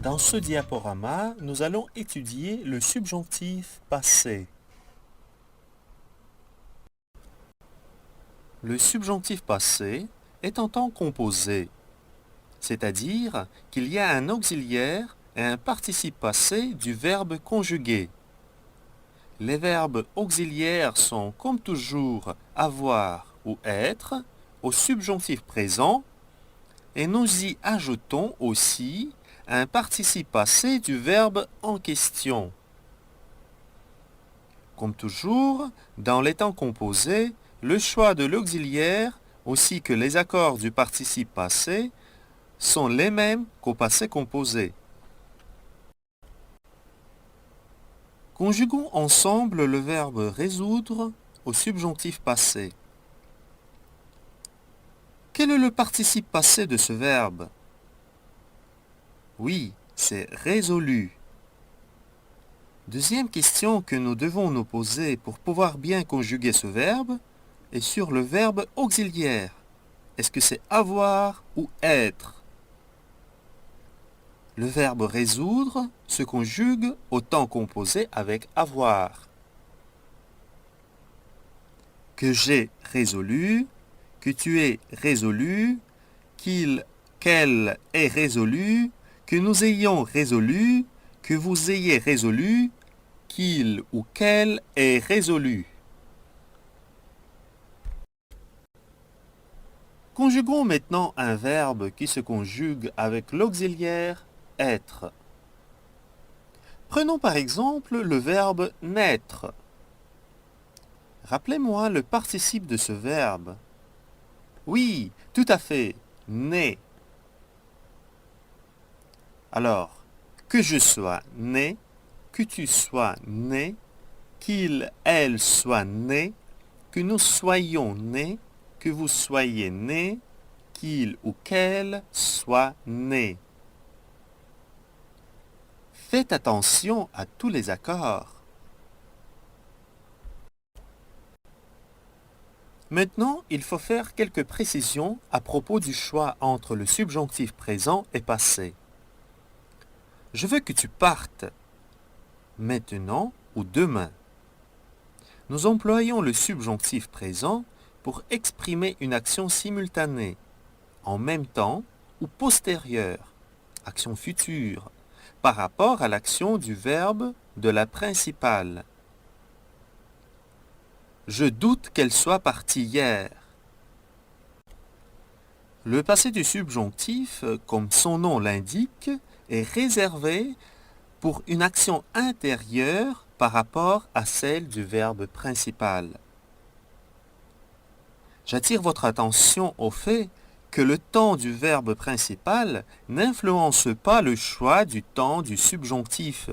Dans ce diaporama, nous allons étudier le subjonctif passé. Le subjonctif passé est en temps composé, c'est-à-dire qu'il y a un auxiliaire et un participe passé du verbe conjugué. Les verbes auxiliaires sont comme toujours avoir ou être au subjonctif présent et nous y ajoutons aussi un participe passé du verbe en question. Comme toujours, dans les temps composés, le choix de l'auxiliaire ainsi que les accords du participe passé sont les mêmes qu'au passé composé. Conjuguons ensemble le verbe résoudre au subjonctif passé. Quel est le participe passé de ce verbe? Oui, c'est résolu. Deuxième question que nous devons nous poser pour pouvoir bien conjuguer ce verbe est sur le verbe auxiliaire. Est-ce que c'est avoir ou être? Le verbe résoudre se conjugue au temps composé avec avoir. Que j'ai résolu, que tu aies résolu, qu'il, qu'elle ait résolu, que nous ayons résolu, que vous ayez résolu, qu'il ou qu'elle ait résolu. Conjuguons maintenant un verbe qui se conjugue avec l'auxiliaire être. Prenons par exemple le verbe naître. Rappelez-moi le participe de ce verbe. Oui, tout à fait, né. Alors, que je sois né, que tu sois né, qu'il, elle soit né, que nous soyons nés, que vous soyez nés, qu'il ou qu'elle soit né. Faites attention à tous les accords. Maintenant, il faut faire quelques précisions à propos du choix entre le subjonctif présent et passé. Je veux que tu partes maintenant ou demain. Nous employons le subjonctif présent pour exprimer une action simultanée, en même temps ou postérieure, action future, par rapport à l'action du verbe de la principale. Je doute qu'elle soit partie hier. Le passé du subjonctif, comme son nom l'indique, est réservé pour une action intérieure par rapport à celle du verbe principal. J'attire votre attention au fait que le temps du verbe principal n'influence pas le choix du temps du subjonctif,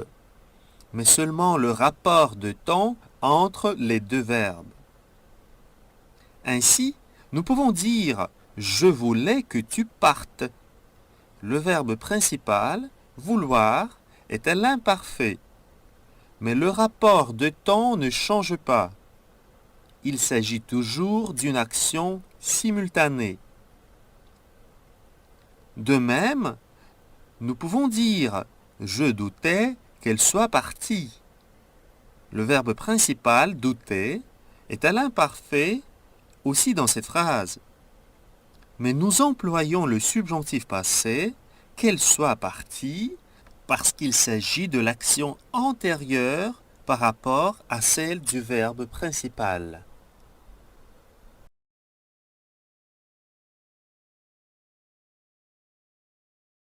mais seulement le rapport de temps entre les deux verbes. Ainsi, nous pouvons dire « Je voulais que tu partes ». Le verbe principal, vouloir, est à l'imparfait, mais le rapport de temps ne change pas. Il s'agit toujours d'une action simultanée. De même, nous pouvons dire « Je doutais qu'elle soit partie ». Le verbe principal, douter, est à l'imparfait aussi dans cette phrase. Mais nous employons le subjonctif passé, qu'elle soit partie, parce qu'il s'agit de l'action antérieure par rapport à celle du verbe principal.